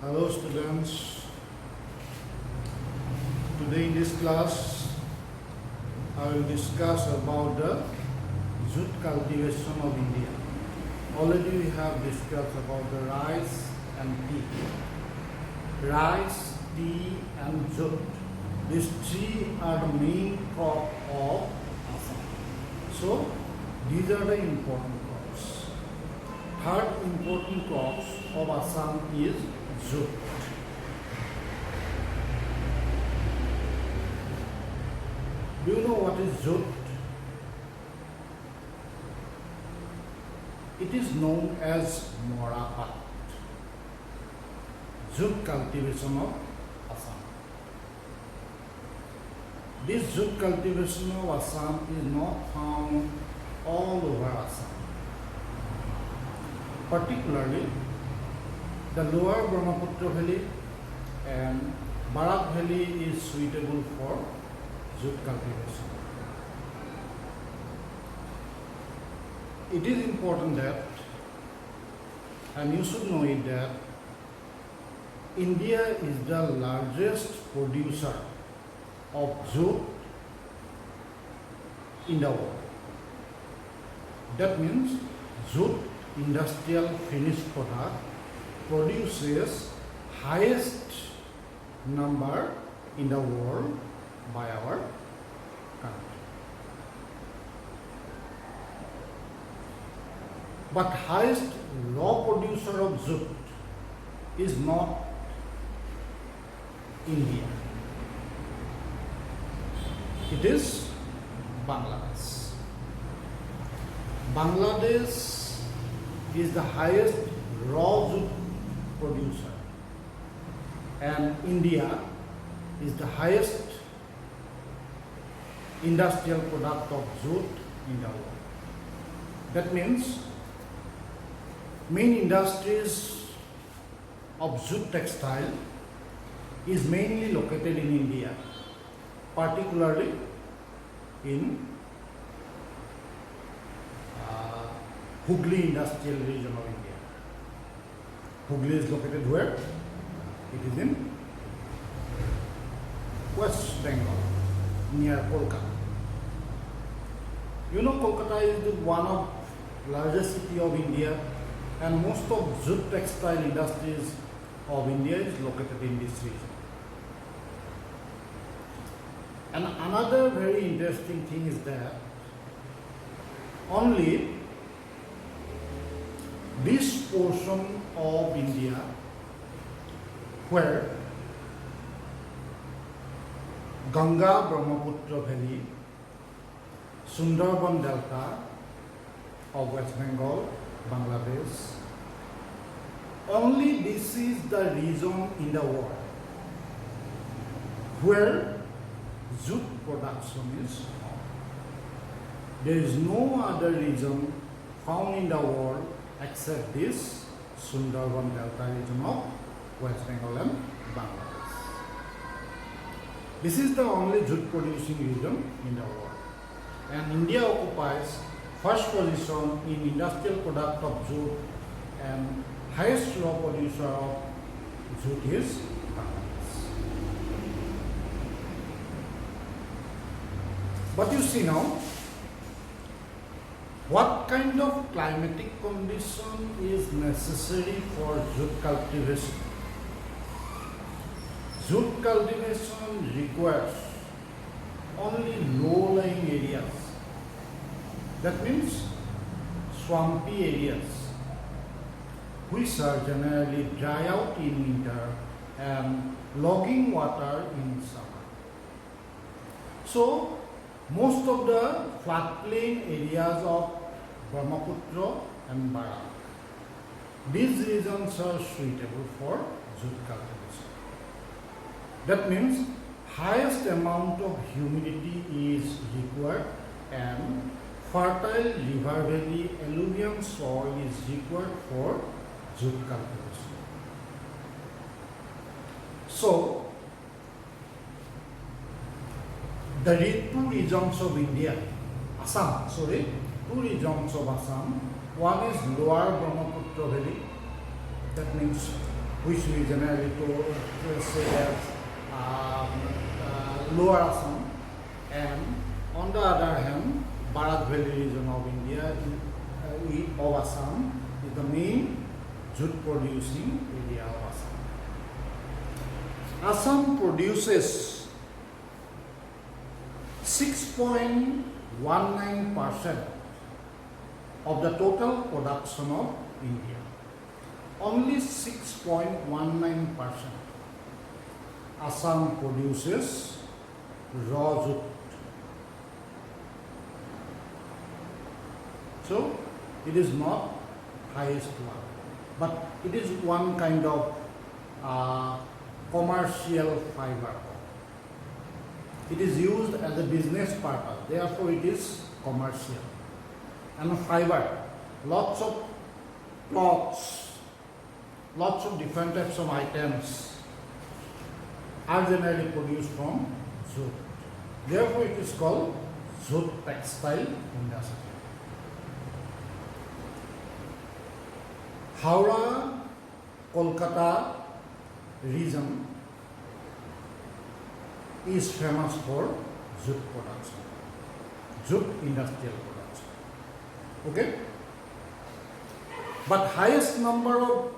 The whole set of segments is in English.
Hello students, today in this class I will discuss about the jute cultivation of India. Already we have discussed about the rice and tea. Rice, tea and jute. These three are the main crop of Assam. So these are the important crops. Third important crops of Assam is jute. Do you know what is jute? It is known as morapat. Jute cultivation of Assam. This jute cultivation of Assam is not found all over Assam. Particularly, the lower Brahmaputra valley and Barak valley is suitable for jute cultivation. It is important that, and you should know it, that India is the largest producer of jute in the world. That means jute industrial finished product produces highest number in the world by our country. But highest raw producer of jute is not India. It is Bangladesh. Bangladesh is the highest raw jute producer, and India is the highest industrial product of jute in the world. That means main industries of jute textile is mainly located in India, particularly in Hooghly industrial region of India. Hooghly is located where? It is in West Bengal, near Kolkata. You know, Kolkata is the one of largest city of India, and most of jute textile industries of India is located in this region. And another very interesting thing is that only this portion of India where Ganga Brahmaputra Valley, Sundarban Delta of West Bengal, Bangladesh, only this is the region in the world where jute production is found. There is no other region found in the world except this Sundarban Delta region of West Bengal and Bangladesh. This is the only jute producing region in the world, and India occupies first position in industrial product of jute, and highest raw producer of jute is Bangladesh. But you see now, what kind of climatic condition is necessary for jute cultivation? Jute cultivation requires only low-lying areas. That means swampy areas, which are generally dry out in winter and logging water in summer. So, most of the floodplain areas of Brahmaputra and Barak, these regions are suitable for jute cultivation. That means highest amount of humidity is required, and fertile river valley alluvial soil is required for jute cultivation. So, the two regions of India, two regions of Assam, one is lower Brahmaputra valley, that means which we generally say as Lower Assam, and on the other hand, Barak Valley region of India, of Assam, is the main jute producing area of Assam. Assam produces 6.19% of the total production of India. Only 6.19% Assam produces raw jute. So it is not highest one, but it is one kind of commercial fiber. It is used as a business purpose, therefore it is commercial. And fiber, lots of cloths, lots of different types of items are generally produced from jute. Therefore it is called jute textile industry. Howrah, Kolkata region is famous for jute production, jute industrial production. Okay? But highest number of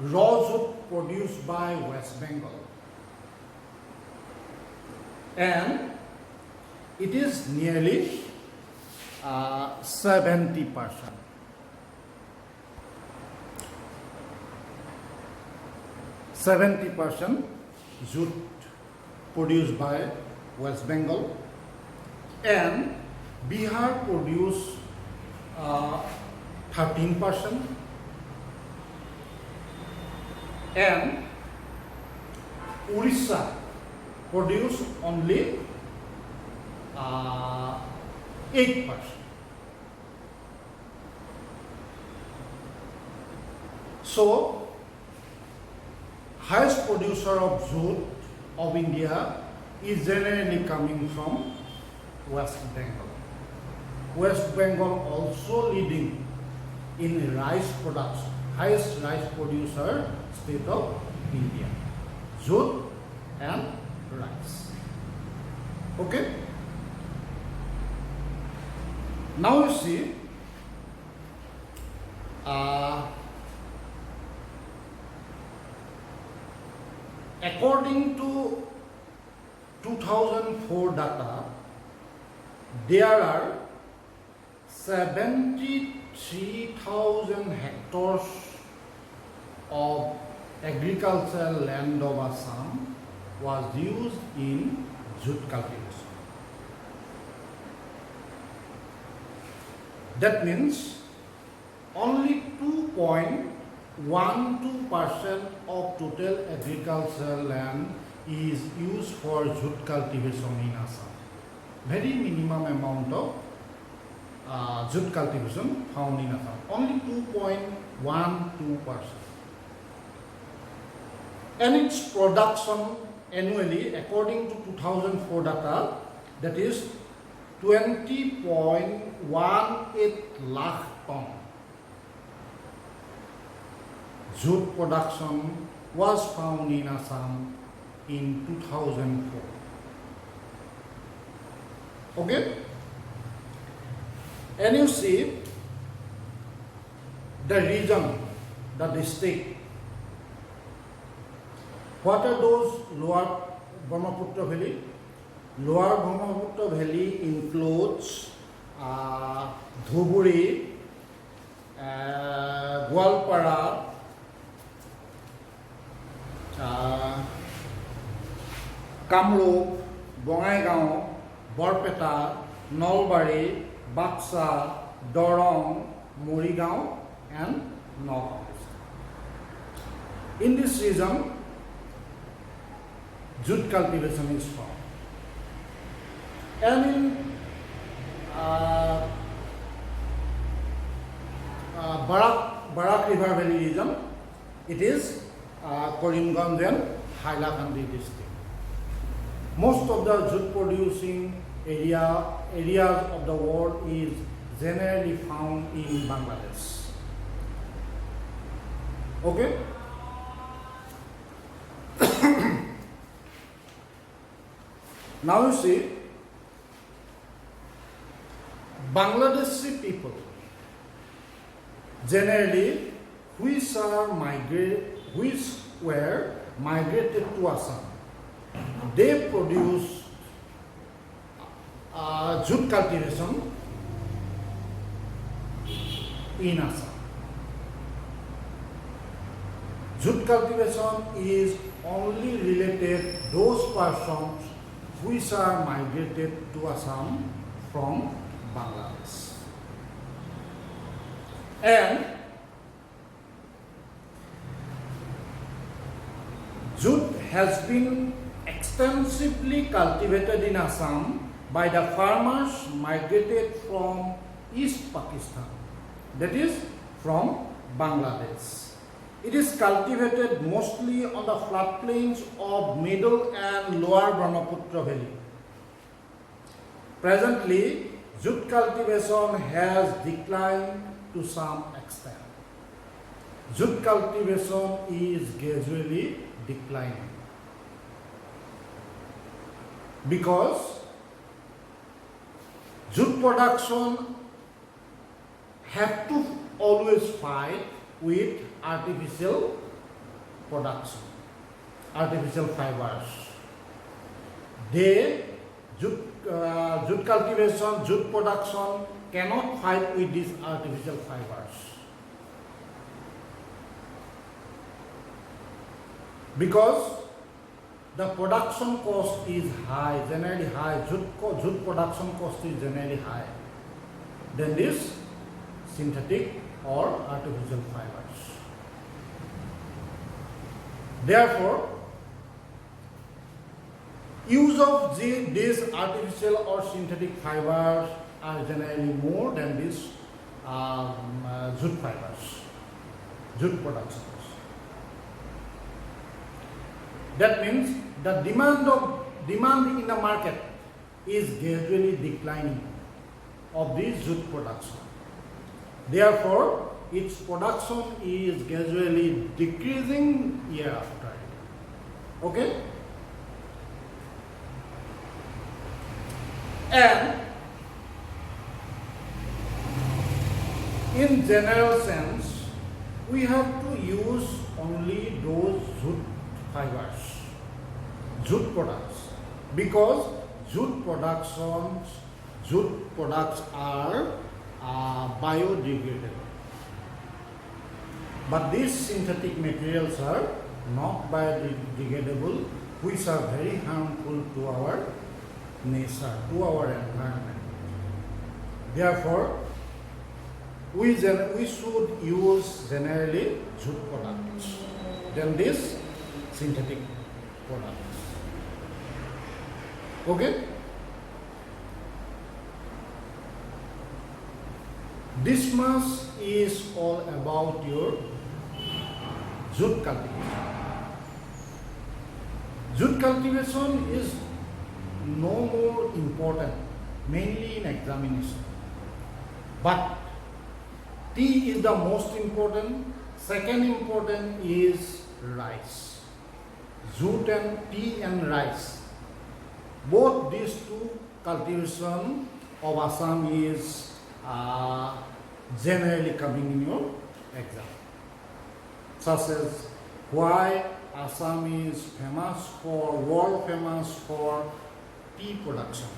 raw jute produced by West Bengal, and it is nearly 70%. 70% jute produced by West Bengal, and Bihar produce 13%, and Orissa produce only 8%. So highest producer of jute of India is generally coming from West Bengal. West Bengal also leading in rice production, highest rice producer state of India, jute and rice. Okay? Now you see, according to 2004 data, there are 73,000 hectares of agricultural land of Assam was used in jute cultivation. That means only 2.12% of total agricultural land is used for jute cultivation in Assam. Very minimum amount of jute cultivation found in Assam. Only 2.12%. And its production annually, according to 2004 data, that is 20.18 lakh ton. Jute production was found in Assam in 2004. Okay? And you see the region, the district. What are those Lower Brahmaputra Valley? Lower Brahmaputra Valley includes Dhuburi, Gwalpara, Kamrup, Bongaigaon, Borpeta, Nalbari, Baksa, Dorong, Morigaon, and Nagaon. In this region, jute cultivation is found. And in Barak River Valley region, it is Karimganj and Hailakandi district. Most of the jute producing areas of the world is generally found in Bangladesh. Okay. Now you see, Bangladeshi people generally which were migrated to Assam, they produce jute cultivation in Assam. Jute cultivation is only related those persons which are migrated to Assam from Bangladesh. And jute has been extensively cultivated in Assam by the farmers migrated from East Pakistan, that is from Bangladesh. It is cultivated mostly on the floodplains of middle and lower Brahmaputra Valley. Presently, jute cultivation has declined to some extent. Jute cultivation is gradually declining because jute production have to always fight with artificial production, artificial fibers. Jute cultivation, jute production cannot fight with these artificial fibers because the production cost is high, generally high. Jute production cost is generally high than this synthetic or artificial fibers. Therefore, use of these artificial or synthetic fibers are generally more than these jute fibers, jute productions. That means the demand in the market is gradually declining of this jute production. Therefore, its production is gradually decreasing year after year. Okay? And in general sense, we have to use only those jute fibers, jute products, because jute products are biodegradable. But these synthetic materials are not biodegradable, which are very harmful to our nature, to our environment. Therefore, we should use generally jute products than these synthetic products. Okay? This much is all about your jute cultivation. Jute cultivation is no more important, mainly in examination. But tea is the most important. Second important is rice. Jute and tea and rice. Both these two cultivation of Assam is generally coming in your exam. Such as why Assam is famous for, world famous for tea production,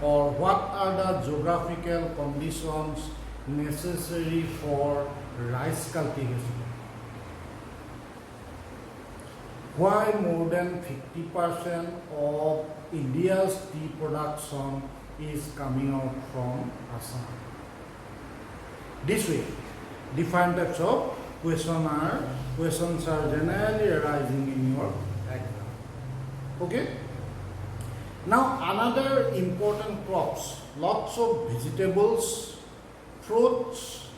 or what are the geographical conditions necessary for rice cultivation, why more than 50% of India's tea production is coming out from Assam. This way, different types of questions are generally arising in your exam. Okay? Now another important crops, lots of vegetables, fruits,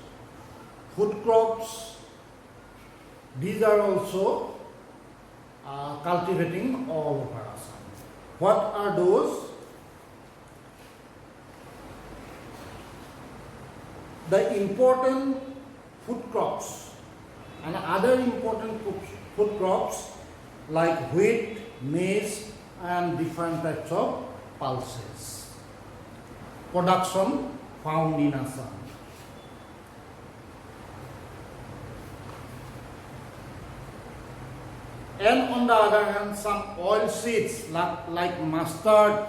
food crops, these are also cultivating all over Assam. What are those? The important food crops and other important food crops like wheat, maize, and different types of pulses. Production found in Assam. And on the other hand, some oil seeds like mustard,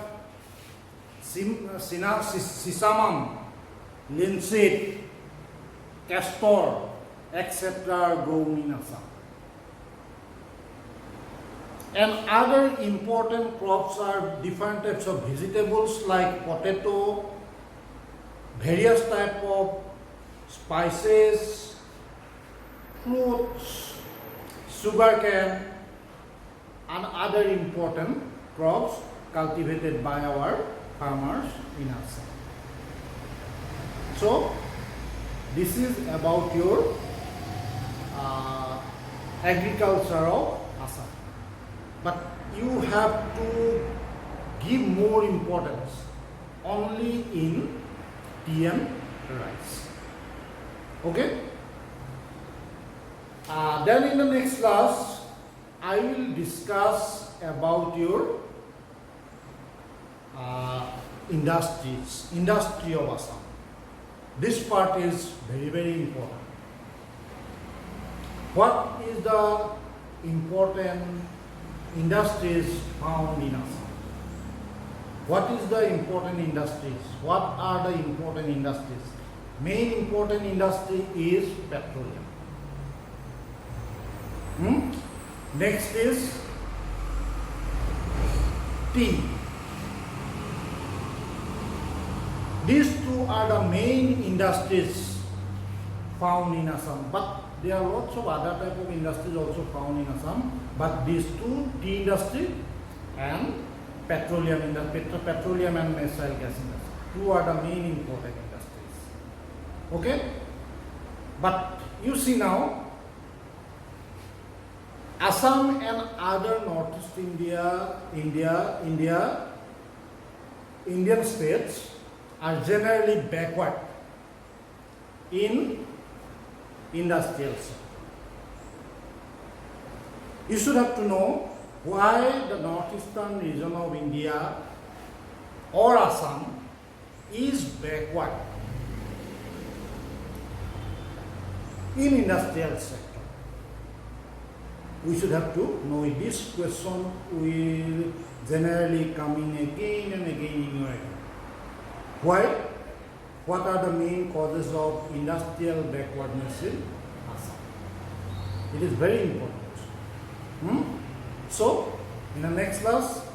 sesame, linseed, castor, etc. grown in Assam. And other important crops are different types of vegetables like potato, various types of spices, fruits, sugarcane, and other important crops cultivated by our farmers in Assam. So, this is about your agriculture of Assam. But you have to give more importance only in tea and rice. Okay? Then in the next class, I will discuss about your industry of Assam. This part is very, very important. What is the important industries found in Assam? What is the important industries? What are the important industries? Main important industry is petroleum. Next is tea. These two are the main industries found in Assam, but there are lots of other type of industries also found in Assam, but these two, tea industry and petroleum industry, petroleum and natural gas industry, two are the main important industries. Okay? But you see now, Assam and other Northeast Indian states are generally backward in industrial sector. You should have to know why the northeastern region of India or Assam is backward in industrial sector. We should have to know it. This question will generally come in again and again in your exam. Why? What are the main causes of industrial backwardness in Assam? It is very important. So, in the next class,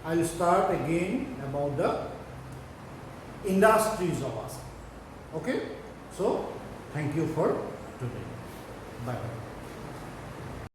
I will start again about the industries of Assam. Okay? So, thank you for today. Bye.